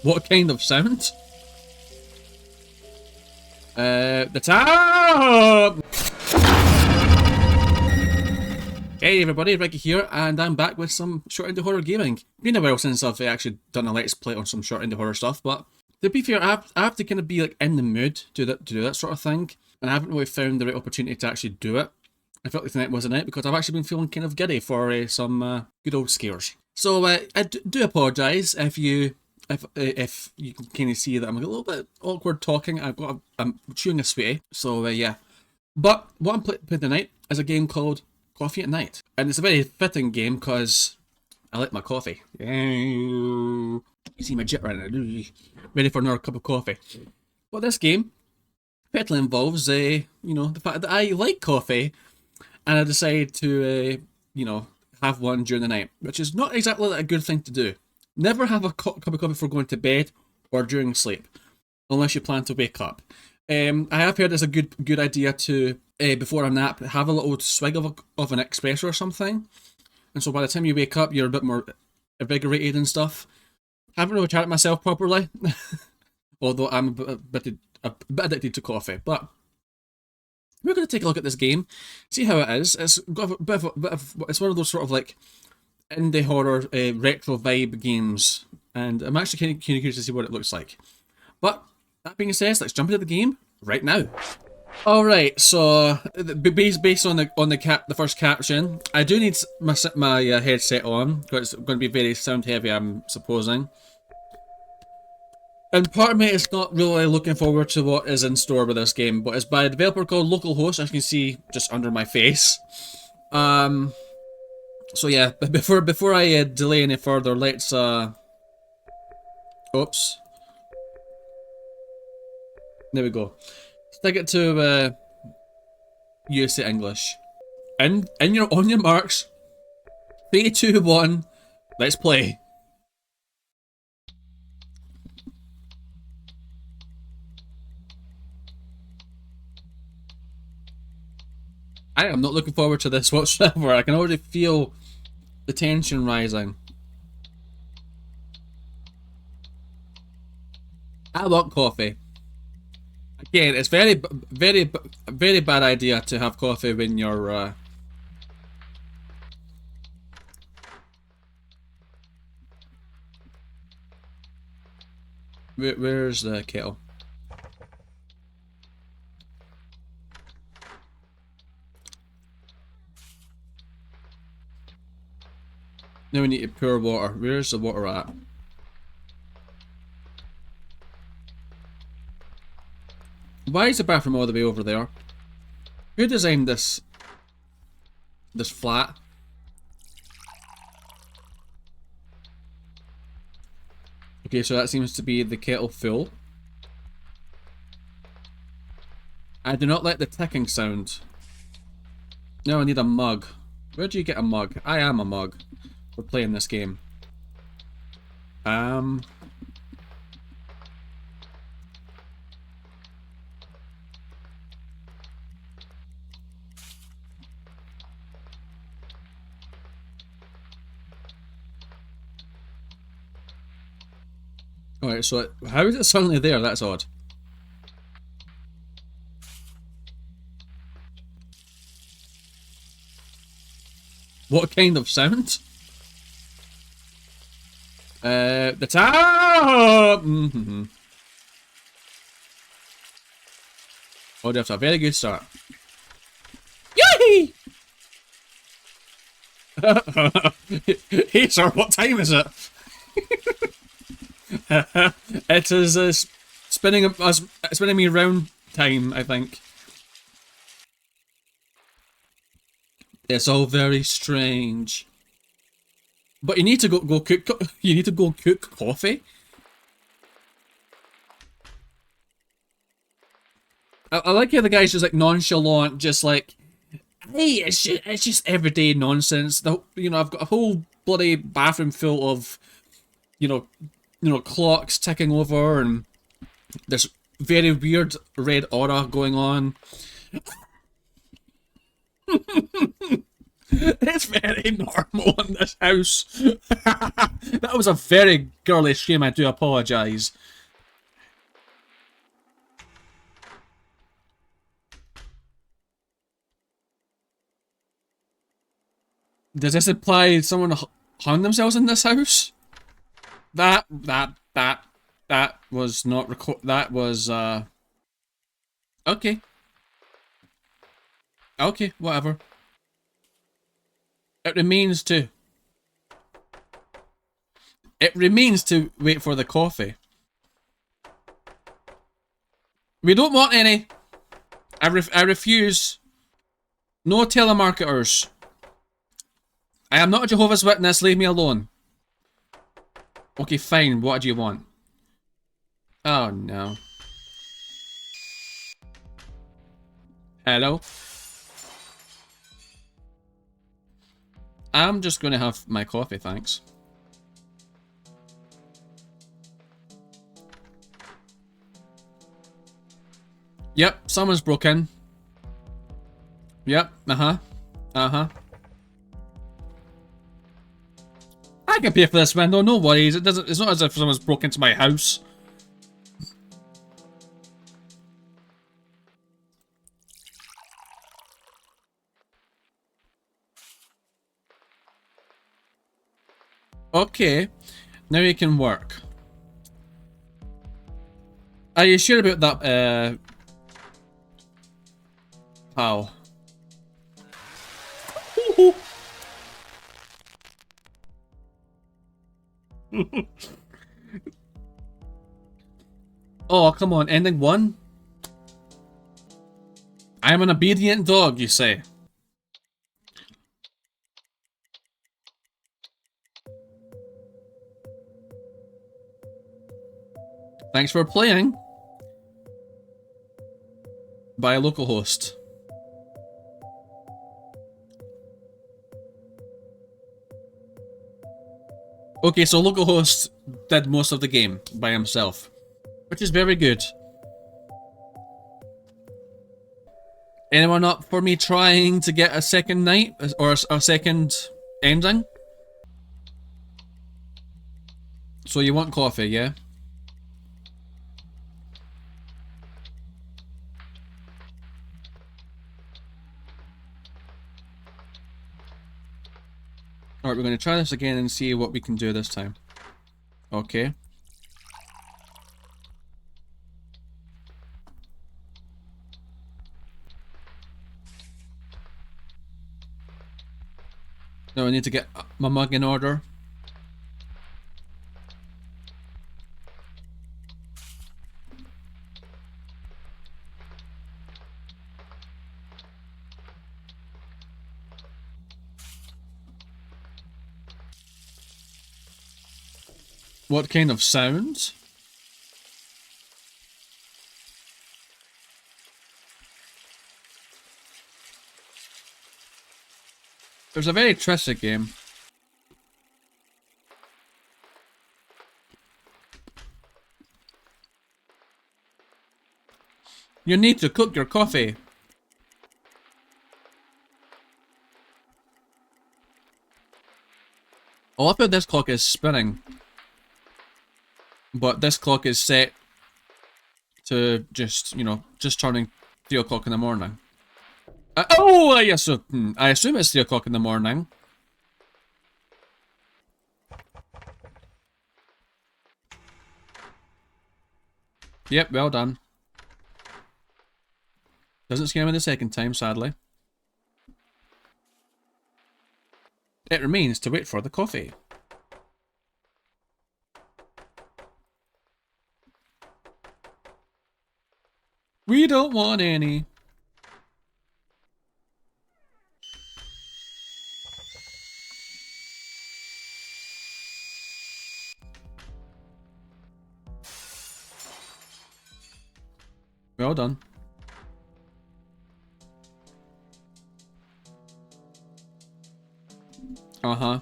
What kind of sound? The top! Hey everybody, Ricky here, and I'm back with some short indie horror gaming. Been a while since I've actually done a let's play on some short indie horror stuff, but to be fair, I have to kind of be like in the mood to do that sort of thing, and I haven't really found the right opportunity to actually do it. I felt like tonight wasn't it, because I've actually been feeling kind of giddy for some good old scares. So I do apologise if you can kind of see that I'm a little bit awkward talking. I'm chewing a sweetie, so yeah. But what I'm playing tonight is a game called Coffee at Night, and it's a very fitting game because I like my coffee. You see my jit right now, ready for another cup of coffee. But this game effectively involves the fact that I like coffee, and I decide to have one during the night, which is not exactly a good thing to do. Never have a cup of coffee before going to bed or during sleep, unless you plan to wake up. I have heard it's a good idea to, before a nap, have a little swig of an espresso or something. And so by the time you wake up, you're a bit more invigorated and stuff. Haven't really tried it myself properly, although I'm a bit addicted to coffee. But we're going to take a look at this game, see how it is. It's got a bit of it's one of those sort of like indie horror retro vibe games, and I'm actually kind of curious to see what it looks like. But that being said, let's jump into the game right now. Alright, so based on the first caption, I do need my headset on, because it's going to be very sound heavy, I'm supposing. And part of me is not really looking forward to what is in store with this game, but it's by a developer called Localhost, as you can see just under my face. So yeah, before I delay any further, let's oops. There we go. Stick it to USA English. And on your marks. 3, 2, 1. Let's play. I am not looking forward to this whatsoever. I can already feel the tension rising. I want coffee. Again, it's very bad idea to have coffee when you're where's the kettle? Now we need to pour water. Where's the water at? Why is the bathroom all the way over there? Who designed this flat? Okay, so that seems to be the kettle full. I do not like the ticking sound. Now I need a mug. Where do you get a mug? I am a mug. We're playing this game. Alright, so how is it suddenly there? That's odd. What kind of sound? The top! Oh, that's a very good start. Yay! Hey sir, what time is it? It is spinning me round time, I think. It's all very strange. But you need to go cook. You need to go cook coffee. I like how the guy's just like nonchalant, just like, hey, it's just everyday nonsense. I've got a whole bloody bathroom full of, clocks ticking over, and this very weird red aura going on. It's very normal in this house. That was a very girly scream, I do apologise. Does this imply someone hung themselves in this house? That was not that was, okay. Okay, whatever. It remains to... It remains to wait for the coffee. We don't want any. I refuse. No telemarketers. I am not a Jehovah's Witness, leave me alone. Okay, fine, what do you want? Oh no. Hello? I'm just gonna have my coffee, thanks. Yep, someone's broken. Yep, uh-huh. Uh-huh. I can pay for this window, no worries. It's not as if someone's broke into my house. Okay, now you can work. Are you sure about that, pal? Oh, come on, ending 1? I'm an obedient dog, you say? Thanks for playing. By a local host. Okay, so local host did most of the game by himself, which is very good. Anyone up for me trying to get a second night or a second ending? So you want coffee, yeah? Alright, we're going to try this again and see what we can do this time. Okay. Now I need to get my mug in order. What kind of sounds? It was a very tricky game. You need to cook your coffee. I love how this clock is spinning. But this clock is set to just, you know, just turning 3 o'clock in the morning. I assume it's 3 o'clock in the morning. Yep, well done. Doesn't scare me the second time, sadly. It remains to wait for the coffee. We don't want any. Well done. Uh-huh.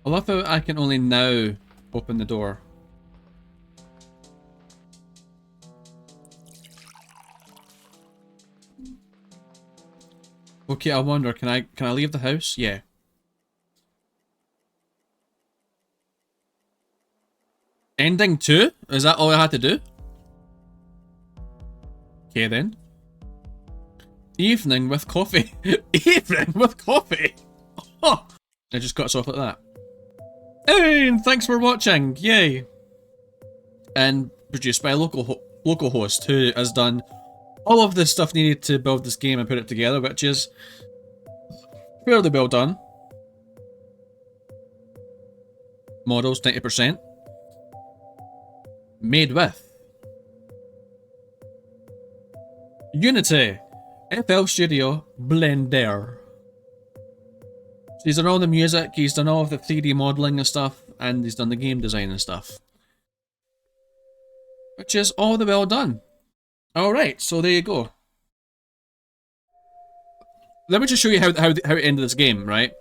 I love how I can only now open the door. Okay, I wonder, can I leave the house? Yeah. Ending 2? Is that all I had to do? Okay then. Evening with coffee. Evening with coffee! Oh! I just got us off like that. Hey, and thanks for watching! Yay! And produced by a local host who has done all of the stuff needed to build this game and put it together, which is fairly well done. Models 90%. Made with Unity, FL Studio, Blender. So he's done all the music, he's done all of the 3D modelling and stuff, and he's done the game design and stuff. Which is all the well done. Alright, so there you go. Let me just show you how it ended this game, right?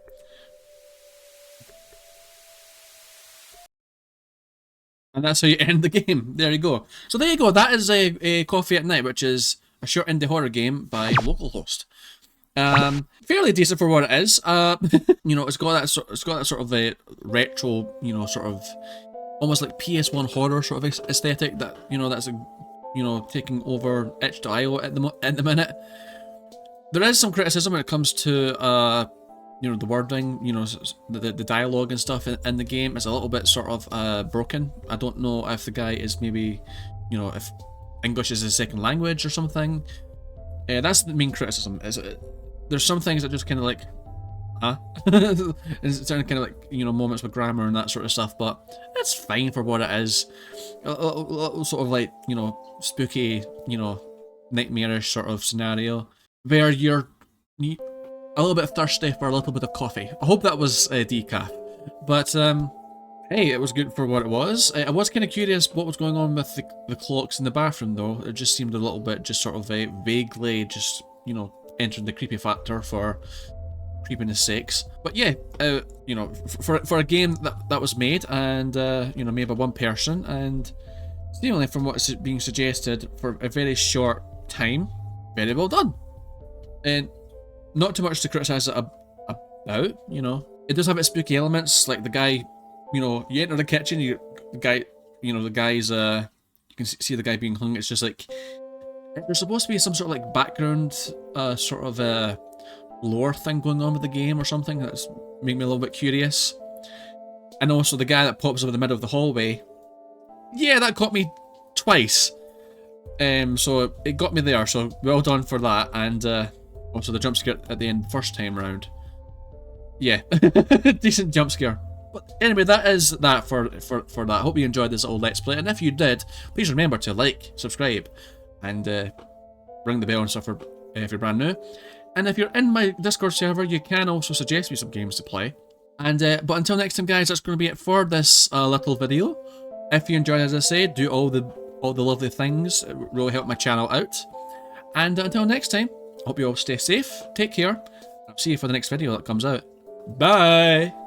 And that's how you end the game. There you go. So there you go. That is a Coffee at Night, which is a short indie horror game by localhost. Fairly decent for what it is. You know, it's got that sort of a retro, you know, sort of almost like PS1 horror sort of aesthetic that, you know, that's taking over itch.io at the minute. There is some criticism when it comes to you know, the wording, you know, the dialogue and stuff in the game is a little bit sort of broken. I don't know if the guy is maybe, you know, if English is his second language or something. That's the main criticism. There's some things that just kind of like, huh? It's kind of like, you know, moments with grammar and that sort of stuff, but it's fine for what it is. A little sort of like, you know, spooky, you know, nightmarish sort of scenario where you're a little bit thirsty for a little bit of coffee. I hope that was decaf. But, hey, it was good for what it was. I was kind of curious what was going on with the clocks in the bathroom, though. It just seemed a little bit just sort of vaguely just, you know, entering the creepy factor for creepiness sakes. But yeah, you know, for a game that was made and, you know, made by one person and seemingly from what is being suggested for a very short time, very well done. And not too much to criticise it about, you know. It does have its spooky elements, like the guy, you know, you enter the kitchen, the guy's, you can see the guy being hung, it's just like, there's supposed to be some sort of like background, sort of lore thing going on with the game or something that's making me a little bit curious. And also the guy that pops up in the middle of the hallway, yeah, that caught me twice. So it got me there, so well done for that, and also the jump scare at the end first time round. Yeah, decent jump scare. But anyway, that is that for that. Hope you enjoyed this little Let's Play, and if you did, please remember to like, subscribe, and ring the bell and stuff if you're brand new. And if you're in my Discord server, you can also suggest me some games to play. And but until next time, guys, that's going to be it for this little video. If you enjoyed, as I said, do all the lovely things. It really help my channel out. And until next time, hope you all stay safe, take care, I'll see you for the next video that comes out. Bye!